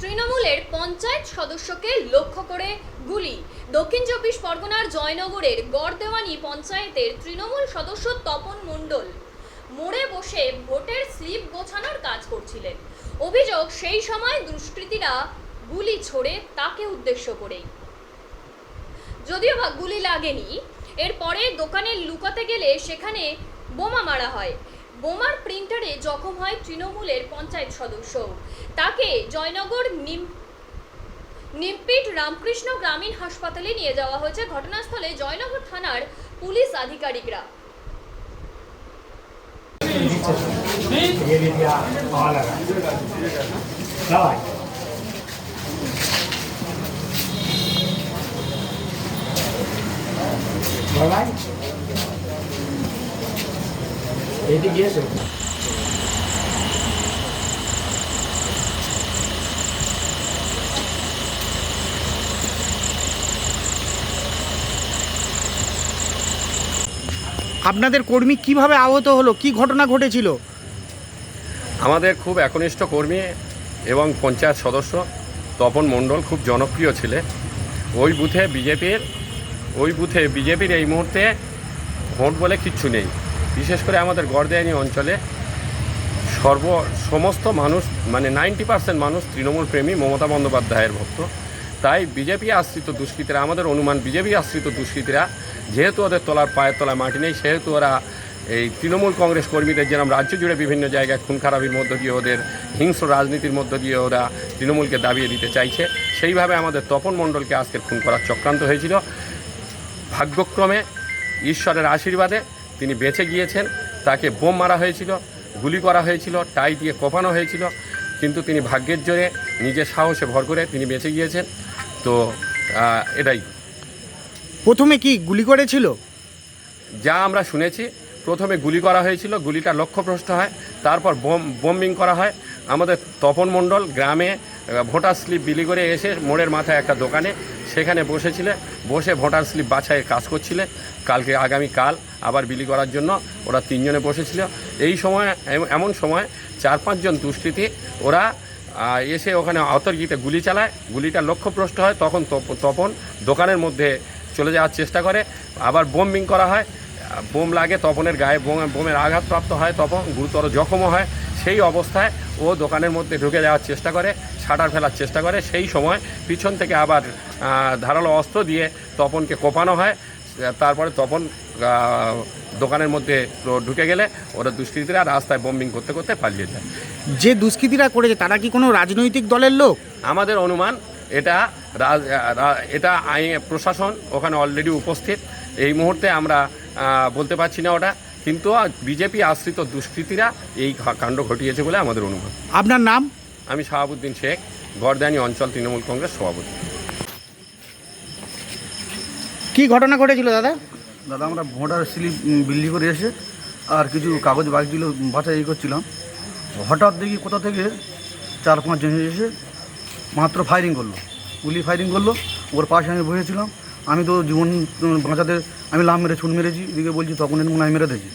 তৃণমূলের পঞ্চায়েত সদস্যকে লক্ষ্য করে গুলি। দক্ষিণ চব্বিশ পরগনার জয়নগরের গড়দেওয়ানি পঞ্চায়েতের তৃণমূল সদস্য তপন মণ্ডল মোড়ে বসে ভোটের স্লিপ গোছানোর কাজ করছিলেন। অভিযোগ, সেই সময় দুষ্কৃতীরা গুলি ছোড়ে তাকে উদ্দেশ্য করেই। যদিও বা গুলি লাগেনি, এরপরে দোকানে লুকাতে গেলে সেখানে বোমা মারা হয়। বোমার প্রিন্টারে জখম হয় তৃণমূলের পঞ্চায়েত সদস্য। তাকে জয়নগর নিমপিট রামকৃষ্ণ গ্রামীণ হাসপাতালে নিয়ে যাওয়া হয়েছে। ঘটনাস্থলে জয়নগর থানার পুলিশ আধিকারিকরা। আপনাদের কর্মী কিভাবে আহত হলো, কি ঘটনা ঘটেছিল? আমাদের খুব একনিষ্ঠ কর্মী এবং পঞ্চায়েত সদস্য তপন মণ্ডল খুব জনপ্রিয় ছিলেন। ওই বুথে বিজেপির এই মুহূর্তে ভোট বলে কিচ্ছু নেই। বিশেষ করে আমাদের গড়দেওয়ানি অঞ্চলে সমস্ত মানুষ, মানে 90% মানুষ তৃণমূল প্রেমী, মমতা বন্দ্যোপাধ্যায়ের ভক্ত। তাই বিজেপি আশ্রিত দুষ্কৃতীরা, আমাদের অনুমান বিজেপি আশ্রিত দুষ্কৃতীরা, যেহেতু ওদের পায়ের তলায় মাটি নেই, সেহেতু ওরা এই তৃণমূল কংগ্রেস কর্মীদের যেরকম রাজ্য জুড়ে বিভিন্ন জায়গায় খুন খারাপির মধ্য দিয়ে, ওদের হিংস্র রাজনীতির মধ্য দিয়ে ওরা তৃণমূলকে দাবিয়ে দিতে চাইছে, সেইভাবে আমাদের তপন মণ্ডলকে আজকের খুন করার চক্রান্ত হয়েছিল। ভাগ্যক্রমে ঈশ্বরের আশীর্বাদে তিনি বেঁচে গিয়েছেন। তাকে বোম মারা হয়েছিল, গুলি করা হয়েছিল, টাই দিয়ে কোপানো হয়েছিল, কিন্তু তিনি ভাগ্যের জোরে নিজের সাহসে ভর করে তিনি বেঁচে গিয়েছেন। তো এটাই। প্রথমে কি গুলি করেছিল? যা আমরা শুনেছি, প্রথমে গুলি করা হয়েছিল, গুলিটা লক্ষ্যভ্রষ্ট হয়, তারপর বোম্বিং করা হয়। আমাদের তপন মণ্ডল গ্রামে ভোটার স্লিপ বিলি করে এসে মোড়ের মাথায় একটা দোকানে সেখানে বসে ভোটার স্লিপ বাছাইয়ের কাজ করছিলে। আগামীকাল আবার বিলি করার জন্য ওরা তিনজনে বসেছিল। এই সময়, এমন সময় 4-5 জন দুষ্কৃতী ওরা এসে ওখানে অতর্কিতে গুলি চালায়। গুলিটা লক্ষ্যভ্রষ্ট হয়, তখন তপন দোকানের মধ্যে চলে যাওয়ার চেষ্টা করে। আবার বোম্বিং করা হয়, বোম লাগে, তপনের গায়ে বোমের আঘাতপ্রাপ্ত হয়, তপন গুরুতর জখমও হয়। সেই অবস্থায় ও দোকানের মধ্যে ঢুকে যাওয়ার চেষ্টা করে, শাটার ফেলার চেষ্টা করে। সেই সময় পিছন থেকে আবার ধারালো অস্ত্র দিয়ে তপনকে কোপানো হয়। তারপরে তপন দোকানের মধ্যে ঢুকে গেলে ওরা দুষ্কৃতীরা রাস্তায় বোম্বিং করতে করতে পালিয়ে যায়। যে দুষ্কৃতীরা করেছে তারা কি কোনো রাজনৈতিক দলের লোক? আমাদের অনুমান এটা আইন প্রশাসন ওখানে অলরেডি উপস্থিত। এই মুহূর্তে আমরা বলতে পারছি না ওটা, কিন্তু বিজেপি আশ্রিত দুষ্কৃতীরা এই কাণ্ড ঘটিয়েছে বলে আমাদের অনুমান। আপনার নাম? আমি শাহাবুদ্দিন শেখ, গড়দেওয়ানি অঞ্চল তৃণমূল কংগ্রেস সভাপতি। কি ঘটনা ঘটেছিল দাদা? আমরা ভোটার স্লিপ বিলি করে এসে আর কিছু কাগজ বাকি ছিল বাছাই করছিলাম। হঠাৎ দেখি কোথা থেকে 4-5 জন এসে মাত্র ফায়ারিং করলো, গুলি ফায়ারিং করলো। ওর পাশে আমি বসেছিলাম। আমি তো জীবন বাঁচাতে আমি লাভ মেরে ছুট মেরেছি। এদিকে বলছি তখন মনে হয় মেরে দিয়েছি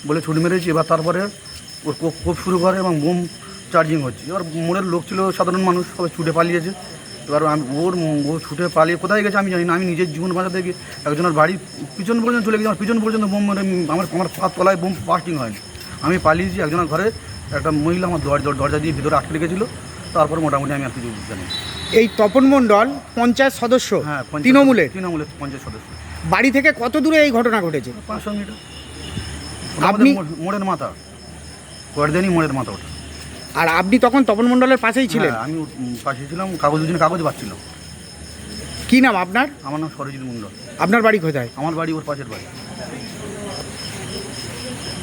বলে ছুট মেরেছি। এবার তারপরে ওর কোপ শুরু করে এবং বোম চার্জিং হচ্ছে। এবার মোড়ের লোক ছিল, সাধারণ মানুষ, সবাই ছুটে পালিয়েছে। এবার ও ছুটে পালিয়ে কোথায় গেছে আমি জানি না। আমি নিজের জীবন বাঁচাতে গিয়ে একজনের বাড়ি পিছন পর্যন্ত চলে গেছি। আমার পিছন পর্যন্ত বোম মেরে আমার পাত তলায় বোম বাস্টিং হয়নি। আমি পালিয়েছি। একজনের ঘরে একটা মহিলা আমার দরজা দিয়ে ভিতরে আটকে রেখেছিল। তারপর মোটামুটি আমি আর কিছু জানি। এই তপন মণ্ডল পঞ্চায়েত সদস্য? হ্যাঁ, তৃণমূলের পঞ্চায়েত সদস্য। বাড়ি থেকে কত দূরে এই ঘটনা ঘটেছে? 500 মিটার। আপনি মোড়ের মাথা, গড়দেওয়ানি মোড়ের মাথা ওটা। আর আপনি তখন তপন মণ্ডলের পাশেই ছিলেন? আমি পাশে ছিলাম, দুজনে কাগজ পাচ্ছিলাম। কি নাম আপনার? আমার নাম সরজিৎ মণ্ডল। আপনার বাড়ি কোথায়? আমার বাড়ি ওর পাশের বাড়ি।